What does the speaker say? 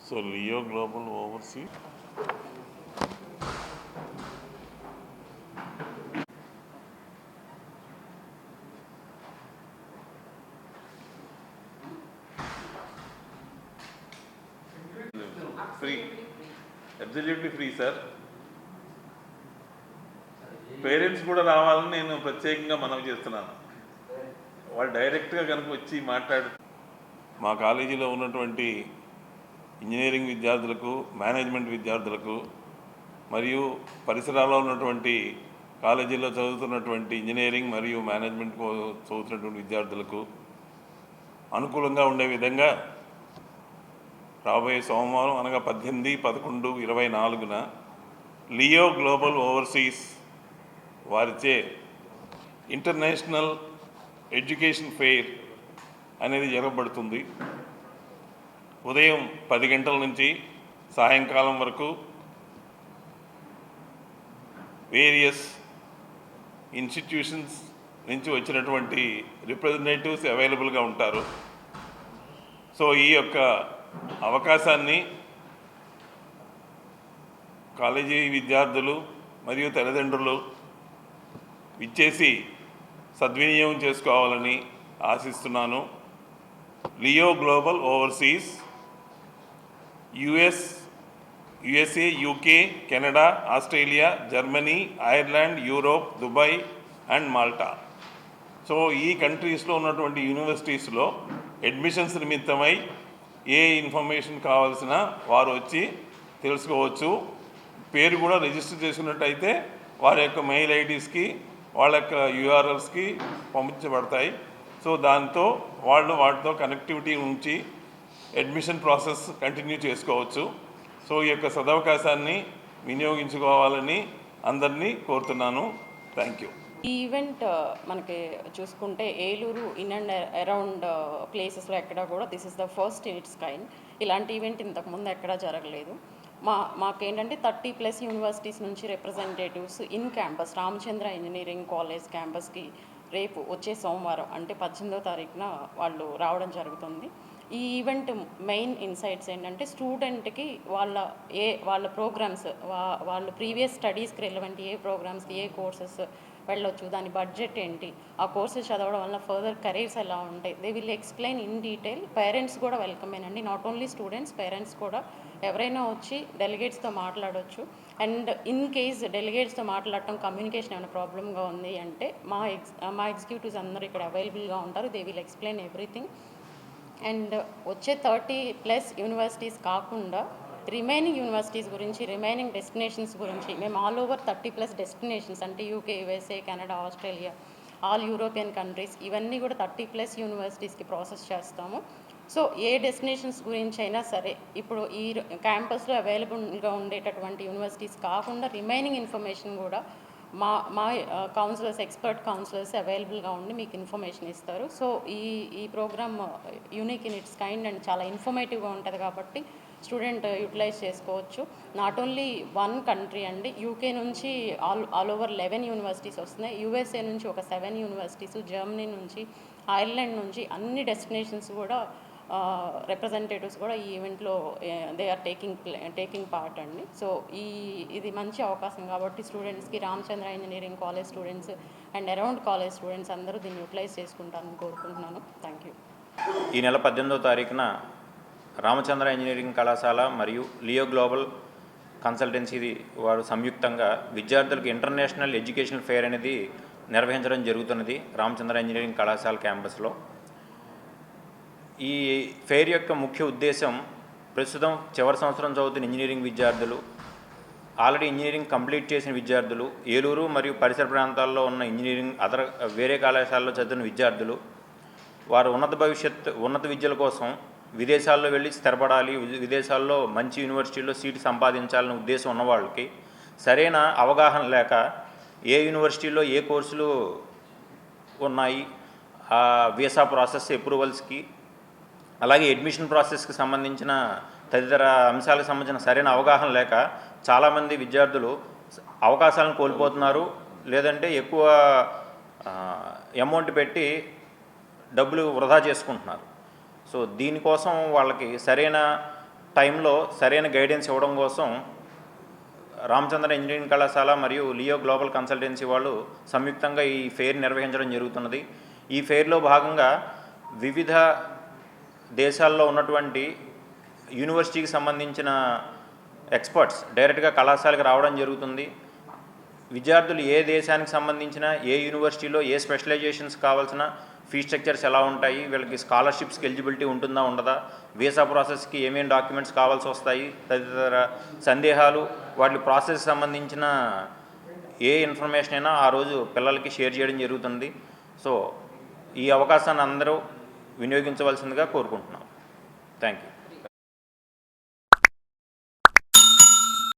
So Leo Global Overseas. Free. Absolutely free, sir. Parents కూడా రావాలని నేను ప్రత్యేకంగా మనవి చేస్తున్నాను. వాళ్ళు డైరెక్ట్గా కనుక వచ్చి మాట్లాడు. మా కాలేజీలో ఉన్నటువంటి ఇంజనీరింగ్ విద్యార్థులకు, మేనేజ్మెంట్ విద్యార్థులకు మరియు పరిసరాల్లో ఉన్నటువంటి కాలేజీలో చదువుతున్నటువంటి ఇంజనీరింగ్ మరియు మేనేజ్మెంట్ చదువుతున్నటువంటి విద్యార్థులకు అనుకూలంగా ఉండే విధంగా రాబోయే సోమవారం అనగా 18-11-24న లియో గ్లోబల్ ఓవర్సీస్ వారిచే ఇంటర్నేషనల్ ఎడ్యుకేషన్ ఫెయిర్ అనేది జరగబడుతుంది. ఉదయం 10 గంటల నుంచి సాయంకాలం వరకు వేరియస్ ఇన్స్టిట్యూషన్స్ నుంచి వచ్చినటువంటి రిప్రజెంటేటివ్స్ అవైలబుల్గా ఉంటారు. సో ఈ యొక్క అవకాశాన్ని కాలేజీ విద్యార్థులు మరియు తల్లిదండ్రులు ఇచ్చేసి సద్వినియోగం చేసుకోవాలని ఆశిస్తున్నాను. Leo global overseas USA, UK, Canada, Australia, Germany, Ireland, Europe, Dubai and Malta. So ఈ కంట్రీస్లో ఉన్నటువంటి యూనివర్సిటీస్లో అడ్మిషన్స్ నిమిత్తమై ఏ ఇన్ఫర్మేషన్ కావాల్సిన వారు వచ్చి తెలుసుకోవచ్చు. పేరు కూడా రిజిస్టర్ చేసుకున్నట్టయితే వారి యొక్క మెయిల్ ఐడీస్కి, వాళ్ళ యొక్క యూఆర్ఎల్స్కి పంపించబడతాయి. సో దాంతో వాటితో కనెక్టివిటీ ఉంచి అడ్మిషన్ ప్రాసెస్ కంటిన్యూ చేసుకోవచ్చు. సో ఈ యొక్క సదవకాశాన్ని వినియోగించుకోవాలని అందరినీ కోరుతున్నాను. Thank you. ఈ ఈవెంట్ మనకి చూసుకుంటే ఏలూరు ఇన్ అండ్ అరౌండ్ ప్లేసెస్లో ఎక్కడ కూడా this is the first in its kind. ఇలాంటి ఈవెంట్ ఇంతకుముందు ఎక్కడా జరగలేదు. మాకేంటంటే 30+ యూనివర్సిటీస్ నుంచి representatives in campus Ramachandra engineering college క్యాంపస్కి రేపు వచ్చే సోమవారం అంటే 18వ తారీఖున వాళ్ళు రావడం జరుగుతుంది. ఈ ఈవెంట్ మెయిన్ ఇన్సైట్స్ ఏంటంటే స్టూడెంట్కి వాళ్ళ ప్రోగ్రామ్స్, వాళ్ళు ప్రీవియస్ స్టడీస్కి రిలవెంట్ ఏ ప్రోగ్రామ్స్కి ఏ కోర్సెస్ వెళ్ళొచ్చు, దాని బడ్జెట్ ఏంటి, ఆ కోర్సెస్ చదవడం వల్ల ఫర్దర్ కెరీర్స్ ఎలా ఉంటాయి, they will explain in detail. Parents కూడా వెల్కమేనండి, నాట్ ఓన్లీ స్టూడెంట్స్, పేరెంట్స్ కూడా ఎవరైనా వచ్చి డెలిగేట్స్తో మాట్లాడవచ్చు. అండ్ ఇన్ కేస్ డెలిగేట్స్తో మాట్లాడటం కమ్యూనికేషన్ ఏమైనా ప్రాబ్లమ్గా ఉంది అంటే మా ఎగ్జిక్యూటివ్స్ అందరూ ఇక్కడ అవైలబుల్గా ఉంటారు. They will explain everything. And వచ్చే 30+ యూనివర్సిటీస్ కాకుండా రిమైనింగ్ యూనివర్సిటీస్ గురించి, రిమైనింగ్ డెస్టినేషన్స్ గురించి మేము ఆల్ ఓవర్ 30+ డెస్టినేషన్స్ అంటే UK, USA, Canada, Australia, all European countries ఇవన్నీ కూడా 30+ యూనివర్సిటీస్కి ప్రాసెస్ చేస్తాము. సో ఏ డెస్టినేషన్స్ గురించి అయినా సరే ఇప్పుడు ఈ క్యాంపస్లో అవైలబుల్గా ఉండేటటువంటి యూనివర్సిటీస్ కాకుండా రిమైనింగ్ ఇన్ఫర్మేషన్ కూడా మా కౌన్సిలర్స్, ఎక్స్పర్ట్ కౌన్సిలర్స్ అవైలబుల్గా ఉండి మీకు ఇన్ఫర్మేషన్ ఇస్తారు. సో ఈ program unique in its kind and చాలా ఇన్ఫర్మేటివ్గా ఉంటుంది కాబట్టి స్టూడెంట్ యూటిలైజ్ చేసుకోవచ్చు. నాట్ ఓన్లీ 1 కంట్రీ అండి, యూకే నుంచి ఆల్ ఓవర్ 11 యూనివర్సిటీస్ వస్తున్నాయి, యూఎస్ఏ నుంచి ఒక 7 యూనివర్సిటీస్, జర్మనీ నుంచి, ఐర్లాండ్ నుంచి అన్ని డెస్టినేషన్స్ కూడా రిప్రజెంటేటివ్స్ కూడా ఈ ఈవెంట్లో దే ఆర్ టేకింగ్ పార్ట్ అండి. సో ఇది మంచి అవకాశం కాబట్టి స్టూడెంట్స్కి, Ramachandra engineering college students and around college students అందరూ దీన్ని యూటిలైజ్ చేసుకుంటారని కోరుకుంటున్నాను. Thank you. ఈ నెల 18వ తారీఖున రామచంద్ర ఇంజనీరింగ్ కళాశాల మరియు లియో గ్లోబల్ కన్సల్టెన్సీ వారు సంయుక్తంగా విద్యార్థులకు ఇంటర్నేషనల్ ఎడ్యుకేషన్ ఫెయిర్ అనేది నిర్వహించడం జరుగుతున్నది రామచంద్ర ఇంజనీరింగ్ కళాశాల క్యాంపస్లో. ఈ ఫెయిర్ యొక్క ముఖ్య ఉద్దేశం ప్రస్తుతం చివరి సంవత్సరం చదువుతున్న ఇంజనీరింగ్ విద్యార్థులు, ఆల్రెడీ ఇంజనీరింగ్ కంప్లీట్ చేసిన విద్యార్థులు, ఏలూరు మరియు పరిసర ప్రాంతాల్లో ఉన్న ఇంజనీరింగ్ వేరే కళాశాలలో చదివిన విద్యార్థులు, వారు ఉన్నత విద్యల కోసం విదేశాల్లో వెళ్ళి స్థిరపడాలి, విదేశాల్లో మంచి యూనివర్సిటీల్లో సీటు సంపాదించాలనే ఉద్దేశం ఉన్న వాళ్ళకి సరైన అవగాహన లేక ఏ యూనివర్సిటీలో ఏ కోర్సులు ఉన్నాయి, ఆ వీసా ప్రాసెస్, అప్రూవల్స్కి, అలాగే అడ్మిషన్ ప్రాసెస్కి సంబంధించిన తదితర అంశాలకు సంబంధించిన సరైన అవగాహన లేక చాలామంది విద్యార్థులు అవకాశాలను కోల్పోతున్నారు, లేదంటే ఎక్కువ అమౌంట్ పెట్టి డబ్బులు వృధా చేసుకుంటున్నారు. సో దీనికోసం వాళ్ళకి సరైన టైంలో సరైన గైడెన్స్ ఇవ్వడం కోసం రామచంద్ర ఇంజనీరింగ్ కళాశాల మరియు లియో గ్లోబల్ కన్సల్టెన్సీ వాళ్ళు సంయుక్తంగా ఈ ఫెయిర్ నిర్వహించడం జరుగుతున్నది. ఈ ఫెయిర్లో భాగంగా వివిధ దేశాల్లో ఉన్నటువంటి యూనివర్సిటీకి సంబంధించిన ఎక్స్పర్ట్స్ డైరెక్ట్గా కళాశాలకు రావడం జరుగుతుంది. విద్యార్థులు ఏ దేశానికి సంబంధించిన ఏ యూనివర్సిటీలో ఏ స్పెషలైజేషన్స్ కావాల్సిన ఫీ స్ట్రక్చర్స్ ఎలా ఉంటాయి, వీళ్ళకి స్కాలర్షిప్స్కి ఎలిజిబిలిటీ ఉంటుందా ఉండదా, వీసా ప్రాసెస్కి ఏమేమి డాక్యుమెంట్స్ కావాల్సి వస్తాయి తదితర సందేహాలు, వాటి ప్రాసెస్ సంబంధించిన ఏ ఇన్ఫర్మేషన్ అయినా ఆ రోజు పిల్లలకి షేర్ చేయడం జరుగుతుంది. సో ఈ అవకాశాన్ని అందరూ వినియోగించవలసిందిగా కోరుకుంటున్నాం. Thank you.